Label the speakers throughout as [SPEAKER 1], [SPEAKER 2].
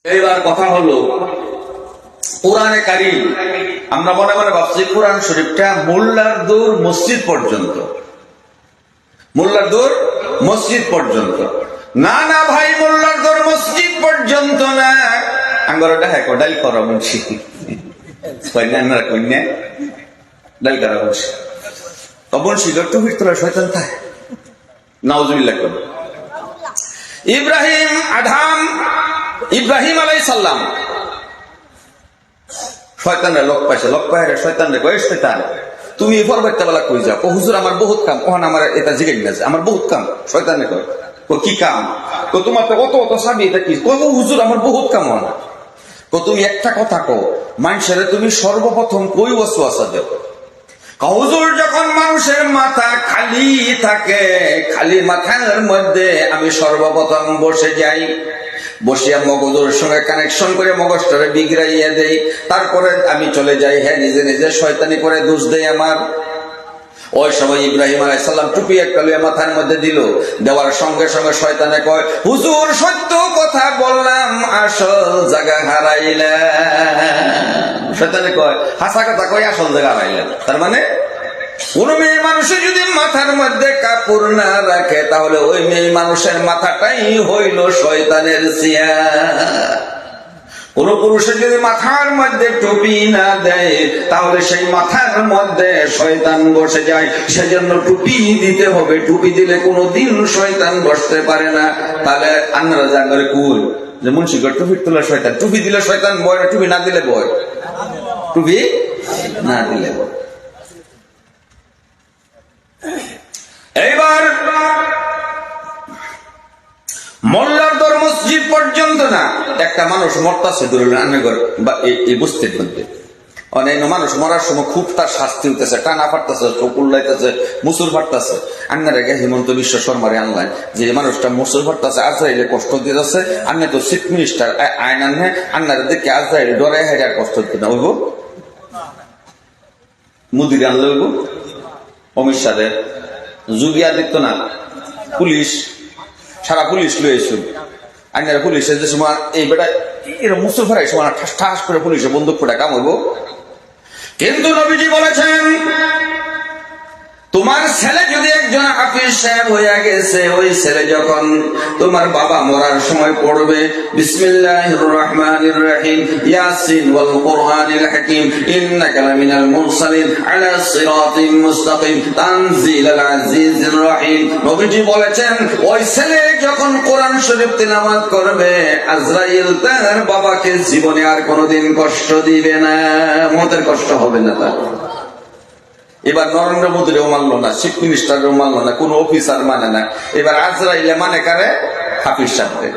[SPEAKER 1] এইবার কথা হলো কোরআনে কারীম। আমরা মনে মনে ভাবছি কোরআন শরীফটা মোল্লার দৌড় মসজিদ পর্যন্ত, মোল্লার দৌড় মসজিদ পর্যন্ত। না না ভাই, মোল্লার দৌড় মসজিদ পর্যন্ত না। আঙ্গরটা হ্যাঁ ডাইল করা মুন্সি কন্যা কন্যা ডাইল করা মুন্সি অবনশি টুপির তোলা শয়তান থাকে নাউজুবিল্লাহ করবে। ইব্রাহিম আলাইহিস সালাম শয়তানরা লোক পাইছে, লোক পাইরে শয়তানরে কয় শয়তান তুমি পরবর্তী বেলা কই যাও? হুজুর আমার বহুত কাম। ওখানে আমার এটা জিগাই না আমার বহুত কাম। শয়তানে কয় কি কাম? তোমার তো অত অত সাবি এটা কি? হুজুর আমার বহুত কাম হয় না। তুমি একটা কথা কও, মানুষের তুমি সর্বপ্রথম কই ওয়াসওয়াসা দেও? হুজুর যখন মানুষের মাথা খালি থাকে, খালি মাথার মধ্যে আমি সর্বপ্রথম বসে যাই, বসিয়া মগজের সঙ্গে কানেকশন করে মগজটারে বিগড়াইয়া দেই, তারপরে আমি চলে যাই হ্যাঁ নিজে নিজে শয়তানি করে দোষ দেই আমার। ওই সময় ইব্রাহিম আলাইহিস সালাম টুপি একটা লইয়া মাথার মধ্যে দিল, দেওয়ার সঙ্গে সঙ্গে শয়তানে কয় হুজুর সত্য কথা বললাম, আসল জায়গা হারাইলাম। শয়তানে কয় হাসা কথা কয় আসল জায়গা হারাইলাম। তার মানে কোন মেয়ে মানুষে যদি মাথার মধ্যে কাপড় না রাখে, তাহলে ওই মেয়ে মানুষের মাথাটাই হইল শয়তানের সিয়া। কোন পুরুষের যদি মাথার মধ্যে টুপি না দেয়, তাহলে সেই মাথার মধ্যে শয়তান বসে যায়। সেজন্য টুপি দিতে হবে। টুপি দিলে কোনোদিন শয়তান বসতে পারে না। তাহলে আন্নারা জানলে কুল যে মুন্সিগর টুপি তোলা শয়তান, টুপি দিলে শয়তান বয় না, টুপি না দিলে বয়? টুপি না দিলে বয়। এইবার মোল্লার দর মসজিদ পর্যন্ত না। একটা মানুষ মরতাছে বুঝতে মধ্যে অনেক মানুষ মরার সময় খুব তার শাস্তি হইতেছে, টানা ফাটতেছে, চকুল লাইতেছে, মুসুর ফাটতেছে। আন্নার আগে হিমন্ত বিশ্ব শর্মারে আনলেন যে মানুষটা মুসুর ফাটতেছে, আজরাইলে কষ্ট দিতেছে। আন্না তো চিফ মিনিস্টার আইন আনে, আন্নার দেখে আজরাইলে ডরে হেরে আর কষ্ট দিতে না হইব। মুদির আনলে হইব, অমিত শাহ, যোগী আদিত্যনাথ, পুলিশ, সারা পুলিশ লইয়েছ। আইনারা পুলিশের যে সময় এই বেটা এরা মুসুর ফেরাই সময় ঠাস ঠাস করে পুলিশে বন্দুক ফোটা কাম হইব। কিন্তু নবীজি বলেছেন তোমার ছেলে যদি একজন হাফিজ সাহেব হইয়া গেছে, ওই ছেলে যখন তোমার বাবা মরার সময় পড়বে বিসমিল্লাহির রহমানির রহিম ইয়াসিন ওয়াল কুরআনিল হাকিম ইন্নাকা লামিনাল মুরসালিন আলা সিরাতিন মুস্তাকিম তানজিলাল আজিজির রহিম। নবীজি বলেছেন ওই ছেলে যখন কোরআন শরীফ তেলাওয়াত করবে, আজরাইল তার বাবাকে জীবনে আর কোনোদিন কষ্ট দিবে না, মতের কষ্ট হবে না তার। এবার নরেন্দ্র মোদীরও মানলো না, চিফ মিনিস্টারও মানলো না, কোন অফিসার মানে না। এবার আজরাইলে মানে কারে? হাফিজ সাহেব।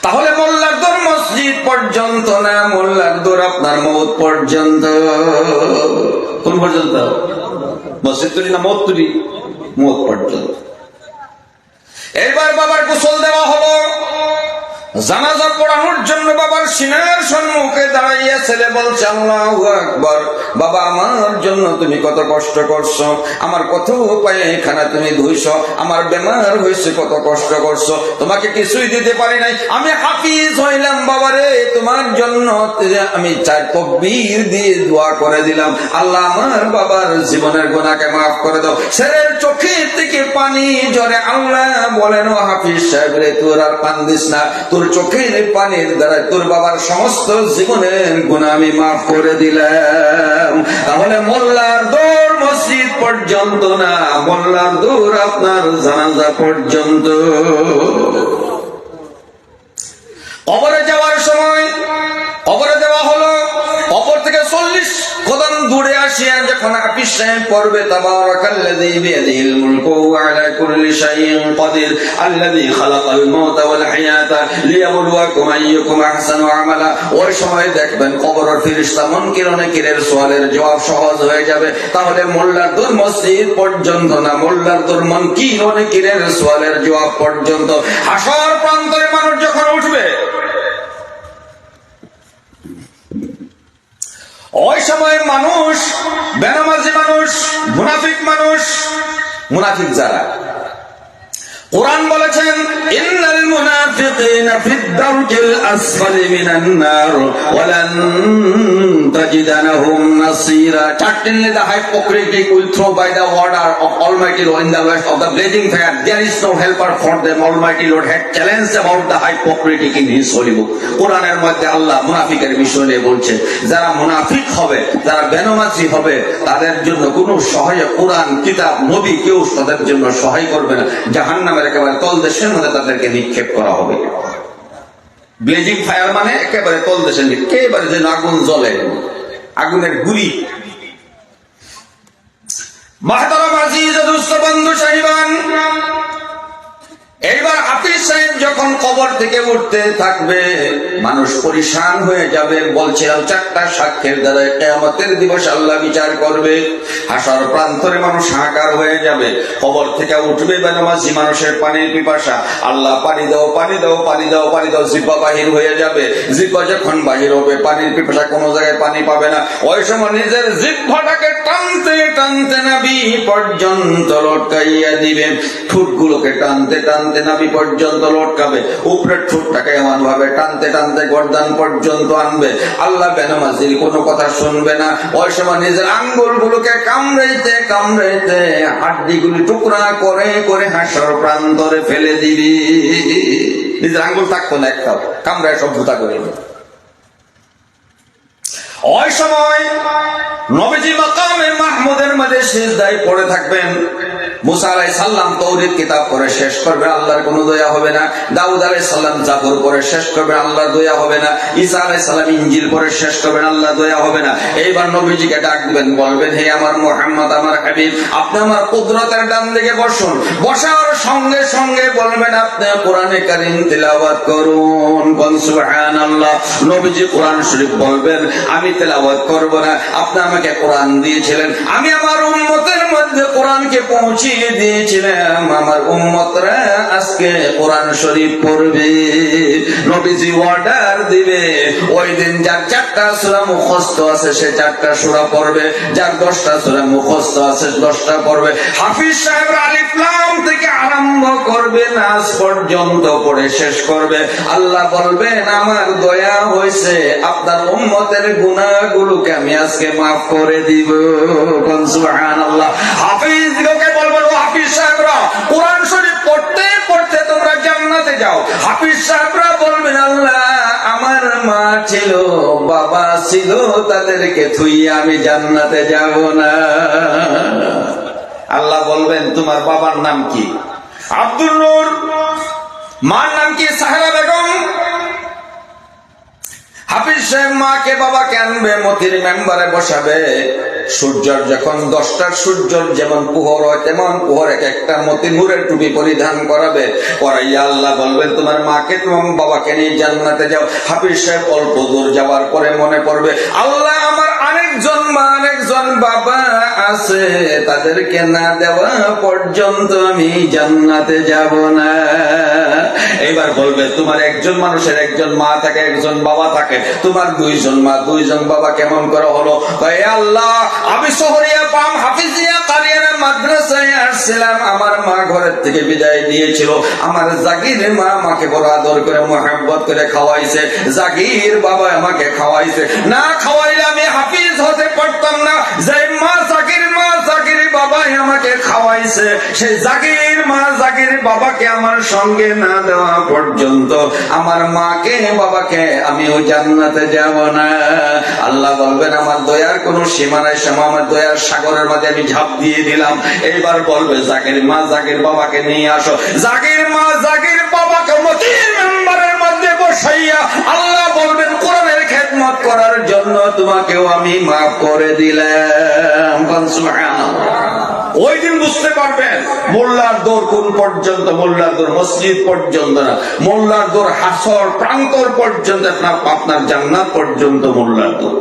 [SPEAKER 1] তাহলে মোল্লার দৌড় মসজিদ পর্যন্ত না, মোল্লার দৌড় আপনার মৌত পর্যন্ত। কোন পর্যন্ত? মসজিদ তৈরি না মৌত তৈরি? মৌত পর্যন্ত। এইবার বাবার গোসল দেওয়া হলো। জানাজা পড়ানোর জন্য বাবার সিনার সম্মুখে দাঁড়াইয়া ছেলে বলছে আল্লাহু আকবার। বাবা আমার জন্য তুমি কত কষ্ট করছো, আমার কত পায়খানা তুমি ধুইছো, আমার বেমার হয়েছে কত কষ্ট করছো, তোমাকে কিছুই দিতে পারি নাই। আমি হাফিজ হইলাম বাবারে, তোমার জন্য আমি 4 তাকবীর দিয়ে দোয়া করে দিলাম, আল্লাহ আমার বাবার জীবনের গুনাহকে মাফ করে দাও। ছেলের চোখের থেকে পানি ঝরে। আল্লাহ বলেন ও হাফিজ সাহেব রে, তোর আর পান দিস না, তোর চোখের পানির দ্বারা তোর বাবার সমস্ত জীবনের গুনাহ আমি মাফ করে দিলাম। তাহলে মোল্লার দৌড় মসজিদ পর্যন্ত না, মোল্লার দৌড় আপনার জানাজা পর্যন্ত। কবরে যাওয়ার সময় কবরে দেওয়া হলো, কবর থেকে 40 কদম দূরে আসিয়া যখন হাফিজ সাহেব পড়বে তাবারাকাল্লাযী বিয়াদিহিল মুলকু ওয়া আলা কুল্লি শাইইন কাদির আল্লাযী খালাকাল মাউতা ওয়াল হায়াতা লিয়াবলুয়াকুম আইয়ুকুম আহসানু আমালা। ওই সময় দেখবেন কবরের ফেরেশতা মুনকির ও নাকিরের সওয়ালের জবাব সহজ হয়ে যাবে। তাহলে মোল্লার দৌড় মসজিদ পর্যন্ত না, মোল্লার দৌড় মুনকির ও নাকিরের সওয়ালের জবাব পর্যন্ত। হাসর প্রান্তরে মানুষ যখন উঠবে, ওই সময় মানুষ বেনামাজি মানুষ, মুনাফিক মানুষ, মুনাফিক যারা কোরআন বলেছেন ইন্নাল মুনাফিকিনা ফিদ দারকিল আসফালি মিনান নার ওয়া লান তাজিদা লাহুম নাসীরা। Certainly the hypocritic will throw by the order of Almighty Lord in the west of the blazing fire. There is no helper for them. Almighty Lord had challenged about the hypocritic in his holy book. কোরআনের মধ্যে আল্লাহ মুনাফিকের বিষয় নিয়ে বলছেন, যারা মুনাফিক হবে, যারা বেনামাজি হবে, তাদের জন্য কোনো সহায় কোরআন কিতাব নবী কেউ তাদের জন্য সহায় করবে না। জাহান্নামের একেবারে তলদেশের মধ্যে তাদেরকে নিক্ষেপ করা হবে। ব্লেজিং ফায়ার মানে একেবারে তলদেশে, একেবারে যেন আগুন জ্বলে, আগুনের গুলি। মাহতারাম আজিজ দুস্থ বন্ধু সাহিবান, এইবার হাফিজ সাহেব যখন কবর থেকে উঠতে থাকবে, মানুষ পরিশান হয়ে যাবে। বলছিলাম চারটা সাক্ষ্যের দ্বারা কিয়ামতের দিবস আল্লাহ বিচার করবে। হাসর প্রান্তরে মানুষ হাহাকার হয়ে যাবে। কবর থেকে উঠবে বেনামাজি মানুষের পানির পিপাসা, আল্লাহ পানি দাও পানি দাও পানি দাও পানি দাও, জিহ্বা বাহির হয়ে যাবে। জিহ্বা যখন বাহির হবে, পানির পিপাসা কোনো জায়গায় পানি পাবে না। ওই সময় নিজের জিহ্বাটাকে টানতে টানতে নাভি পর্যন্ত লটকাইয়া দিবেন। ঠোঁটগুলোকে টানতে টানতে নাভি পর্যন্ত লটকাবে, উপরের ঠোঁটটাকে এমন ভাবে টানতে টানতে গর্দান পর্যন্ত আনবে। আল্লাহ বেনামাজির কোনো কথা শুনবে না। ওই সময় নিজের আঙ্গুলগুলোকে কামড়াইতে কামড়াইতে হাড্ডিগুলি টুকরা করে করে হাসর প্রান্তরে ফেলে দিবি। নিজের আঙ্গুল থাকতো না একটাও, কামড়ায় সব ভূতা করে। ওই সময় নবীজি মাকামে মাহমুদের মধ্যে সিজদায় পড়ে থাকবেন। মুসা আলাইহিস সালাম তাওরাত কিতাব পড়ে শেষ করবে, আল্লাহর কোনো দয়া হবে না। দাউদ আলাইহিস সালাম জাবুর পড়ে শেষ করবে, আল্লাহর দয়া হবে না। ঈসা আলাইহিস সালাম ইনজিল পড়ে শেষ করবেন, আল্লাহর দয়া হবে না। এইবার নবীজিকে ডাক দিবেন, বলবেন হে আমার মুহাম্মদ, আমার হাবিব, আপনি আমার কুদরতের ডান দিকে বসুন। বসার সঙ্গে সঙ্গে বলবেন আপনি কোরআনে কারীম তিলাওয়াত করুন। বল সুবহানাল্লাহ। নবীজি কোরআন শরীফ বলবেন আমি তেলাওয়াত করব না, আপনি আমাকে কোরআন দিয়েছিলেন, আমি আমার উম্মতের মধ্যে কোরআনকে পৌঁছিয়ে দিয়েছিলাম, আমার উম্মতরা আজকে কোরআন শরীফ পড়বে। নবীজি অর্ডার দিবে, ওই দিন যার 4টা সূরা মুখস্থ আছে সে 4টা সূরা পড়বে, যার 10টা সূরা মুখস্থ আছে 10টা পড়বে। হাফিজ সাহেব আলিফ লাম থেকে আরম্ভ করবে, নাস পর্যন্ত পড়ে শেষ করবে। আল্লাহ বলবেন আমার দয়া হয়েছে, আপনার উম্মতের গুনাহগুলোকে আমি আজকে মাফ করে দিব। সুবহানাল্লাহ। হাফিজকে বলবেন ও হাফিজ সাহেবরা, কোরআন শরীফ পড়তে পড়তে তোমরা জান্নাতে যাও। হাফিজ সাহেবরা বলবেন আল্লাহ আমার মা ছিল, বাবা ছিল, তাদেরকে থুইয়ে আমি জান্নাতে যাব না। আল্লাহ বলবেন তোমার বাবার নাম কি? আব্দুল নূর। মার নাম কি? সাহেরা বেগম। হাফিজ সাহেব মাকে বাবাকে আনবে, মতির মেম্বারে বসাবে। সূর্যের যখন 10টার সূর্যের যেমন পোহর হয় তেমন পোহর এক একটা মতি নূরের টুপি পরিধান করাবে। করাইয়া আল্লাহ বলবেন তোমার মাকে তোমার বাবাকে নিয়ে জান্নাতে যাও। হাফিজ সাহেব অল্প দূর যাওয়ার পরে মনে পড়বে আল্লাহ আমার আরেকজন মা আরেকজন বাবা আছে, তাদেরকে না দেওয়া পর্যন্ত আমি জান্নাতে যাব না। এবার বলবে তোমার একজন মানুষের একজন মা থাকে একজন বাবা থাকে, তোমার 2জন মা 2জন বাবা কেমন করে হলো? আল্লাহ আমি শহরিয়া পাম হাফিজিয়া কারিয়ানা মাদ্রাসায় আসছিলাম, আমার মা ঘরের থেকে বিদায় দিয়েছিল, আমার জাগির মা আমাকে বড় আদর করে মোহাব্বত করে খাওয়াইছে, জাগির বাবা আমাকে খাওয়াইছে, না খাওয়াইলে আমি হাফিজ হতে পারতাম না। যে মা জাগির বাবাই আমাকে খাওয়াইছে, সেই জাগির মা জাগির বাবাকে আমার সঙ্গে না দেওয়া পর্যন্ত আমার মাকে বাবাকে আমিও জান্নাতে যাব না। আল্লাহ বলবেন আমার দয়ার কোন সীমা নাই, আমার দয়ার সাগরের মধ্যে আমি ঝাঁপ দিয়ে দিলাম। এইবার বলবে জাগির মা জাগির বাবাকে নিয়ে আসো। জাগির মা জাগির বাবাকে মতির মেম্বারের মধ্যে বসাইয়া আল্লাহ বলবেন কোরআনের খেদমত করার জন্য তোমাকেও আমি মাফ করে দিলাম। সুবহানাল্লাহ। ওই দিন বুঝতে পারবেন মোল্লার দৌড় কোন পর্যন্ত, মোল্লার দৌড় মসজিদ পর্যন্ত না, মোল্লার দৌড় হাসর প্রান্তর পর্যন্ত, আপনার জান্নাত পর্যন্ত মোল্লার দৌড়।